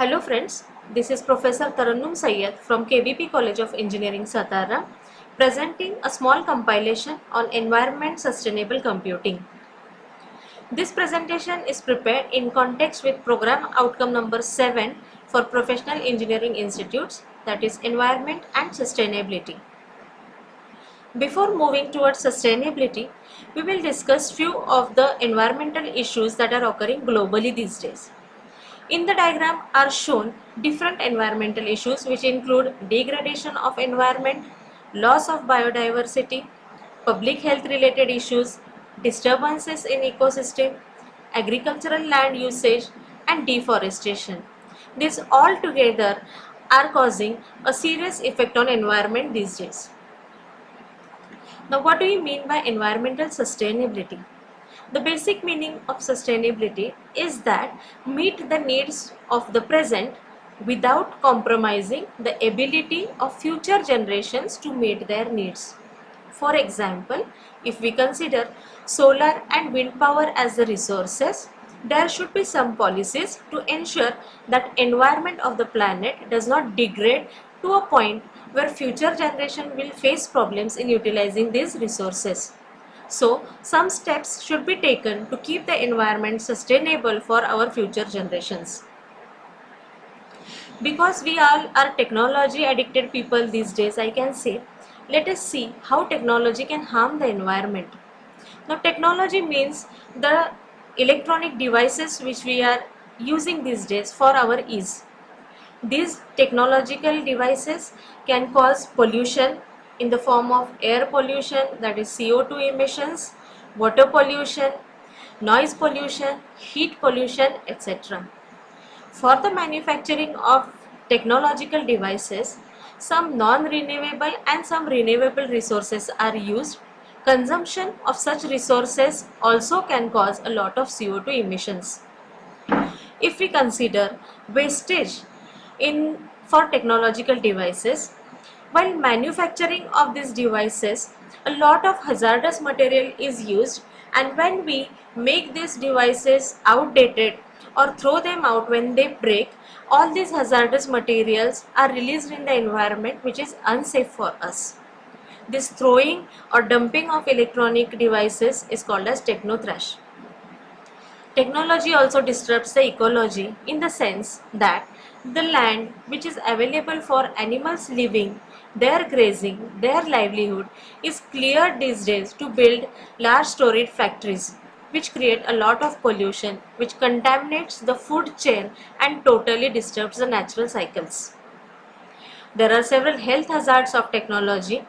Hello friends, this is Professor Tarannum Sayyed from KVP College of Engineering Satara presenting a small compilation on environment sustainable computing. This presentation is prepared in context with program outcome number 7 for professional engineering institutes, that is environment and sustainability. Before moving towards sustainability, we will discuss few of the environmental issues that are occurring globally these days. In the diagram are shown different environmental issues which include degradation of environment, loss of biodiversity, public health related issues, disturbances in ecosystem, agricultural land usage and deforestation. These all together are causing a serious effect on environment these days. Now what do we mean by environmental sustainability? The basic meaning of sustainability is that meet the needs of the present without compromising the ability of future generations to meet their needs. For example, if we consider solar and wind power as the resources, there should be some policies to ensure that environment of the planet does not degrade to a point where future generation will face problems in utilizing these resources. So, some steps should be taken to keep the environment sustainable for our future generations. Because we all are technology addicted people these days, I can say, let us see how technology can harm the environment. Now, technology means the electronic devices which we are using these days for our ease. These technological devices can cause pollution in the form of air pollution, that is CO2 emissions, water pollution, noise pollution, heat pollution, etc. For the manufacturing of technological devices, some non-renewable and some renewable resources are used. Consumption of such resources also can cause a lot of CO2 emissions. If we consider wastage in for technological devices, while manufacturing of these devices, a lot of hazardous material is used, and when we make these devices outdated or throw them out when they break, all these hazardous materials are released in the environment, which is unsafe for us. This throwing or dumping of electronic devices is called as technotrash. Technology also disrupts the ecology in the sense that the land which is available for animals living, their grazing, their livelihood is cleared these days to build large storage factories which create a lot of pollution, which contaminates the food chain and totally disturbs the natural cycles. There are several health hazards of technology.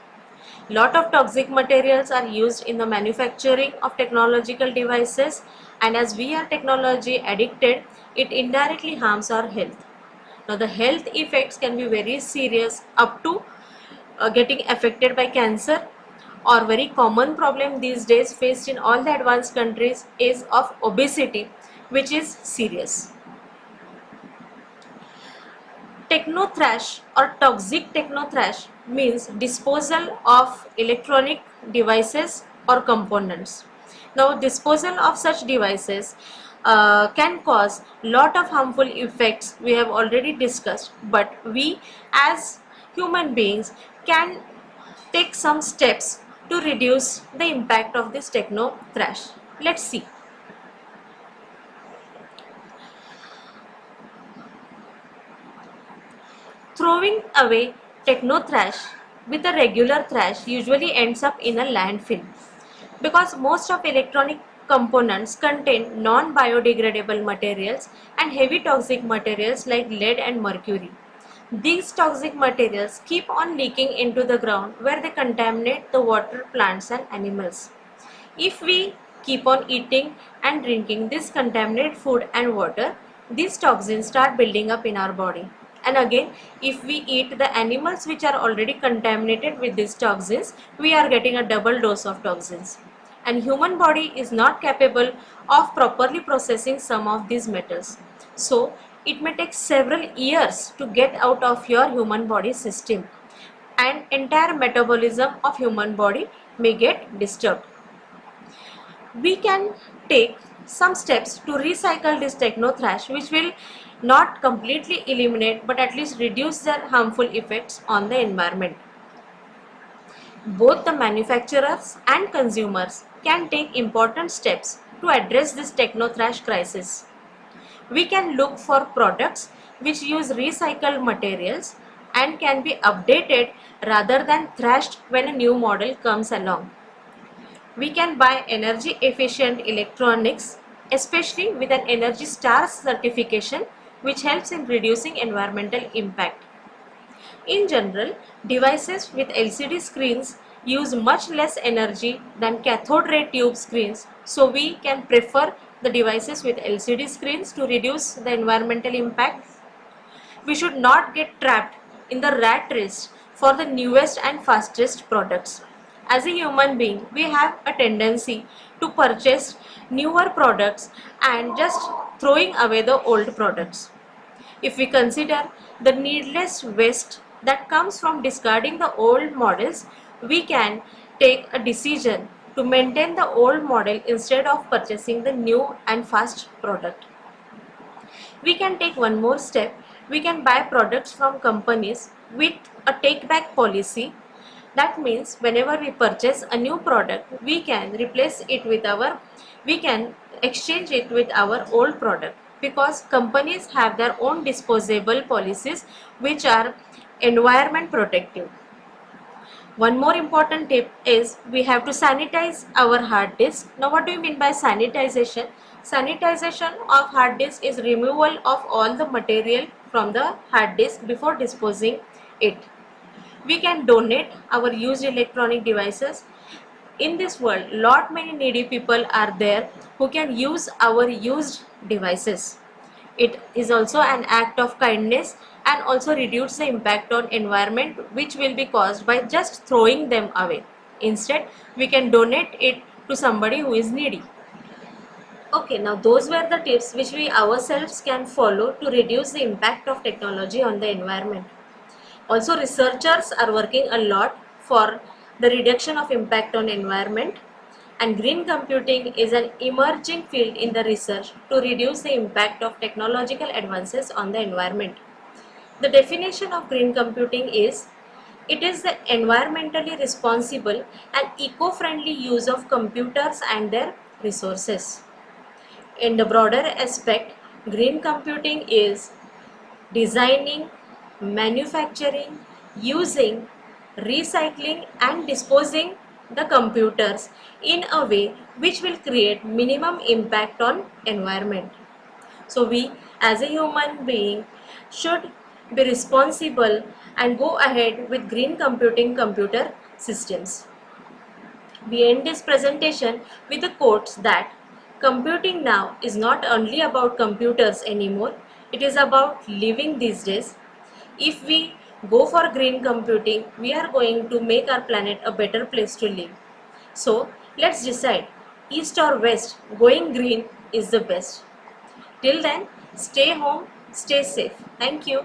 Lot of toxic materials are used in the manufacturing of technological devices, and as we are technology addicted, it indirectly harms our health. Now the health effects can be very serious, up to getting affected by cancer, or very common problem these days faced in all the advanced countries is of obesity, which is serious. Technotrash or toxic technotrash means disposal of electronic devices or components. Now, disposal of such devices can cause lot of harmful effects we have already discussed, but we as human beings can take some steps to reduce the impact of this technotrash. Let's see. Throwing away techno-trash with a regular trash usually ends up in a landfill because most of electronic components contain non-biodegradable materials and heavy toxic materials like lead and mercury. These toxic materials keep on leaking into the ground where they contaminate the water, plants and animals. If we keep on eating and drinking this contaminated food and water, these toxins start building up in our body. And again, if we eat the animals which are already contaminated with these toxins, we are getting a double dose of toxins. And human body is not capable of properly processing some of these metals. So, it may take several years to get out of your human body system, and entire metabolism of human body may get disturbed. We can take some steps to recycle this techno trash, which will not completely eliminate but at least reduce their harmful effects on the environment. Both the manufacturers and consumers can take important steps to address this techno-thrash crisis. We can look for products which use recycled materials and can be updated rather than thrashed when a new model comes along. We can buy energy efficient electronics, especially with an Energy Star certification, which helps in reducing environmental impact. In general, devices with LCD screens use much less energy than cathode ray tube screens, so we can prefer the devices with LCD screens to reduce the environmental impact. We should not get trapped in the rat race for the newest and fastest products. As a human being, we have a tendency to purchase newer products and just throwing away the old products. If we consider the needless waste that comes from discarding the old models, we can take a decision to maintain the old model instead of purchasing the new and fast product. We can take one more step. We can buy products from companies with a take back policy. That means whenever we purchase a new product, we can exchange it with our old product, because companies have their own disposable policies which are environment protective. One more important tip is we have to sanitize our hard disk. Now what do you mean by sanitization? Sanitization of hard disk is removal of all the material from the hard disk before disposing it. We can donate our used electronic devices. In this world, lot many needy people are there who can use our used devices. It is also an act of kindness and also reduce the impact on environment which will be caused by just throwing them away. Instead, we can donate it to somebody who is needy. Okay, now those were the tips which we ourselves can follow to reduce the impact of technology on the environment. Also, researchers are working a lot for the reduction of impact on environment, and green computing is an emerging field in the research to reduce the impact of technological advances on the environment. The definition of green computing is it is the environmentally responsible and eco-friendly use of computers and their resources. In the broader aspect, green computing is designing, manufacturing, using, recycling and disposing the computers in a way which will create minimum impact on environment. So we as a human being should be responsible and go ahead with green computing computer systems. We end this presentation with the quotes that computing now is not only about computers anymore, it is about living these days. If we go for green computing, we are going to make our planet a better place to live. So let's decide, east or west, going green is the best. Till then, stay home, stay safe. Thank you.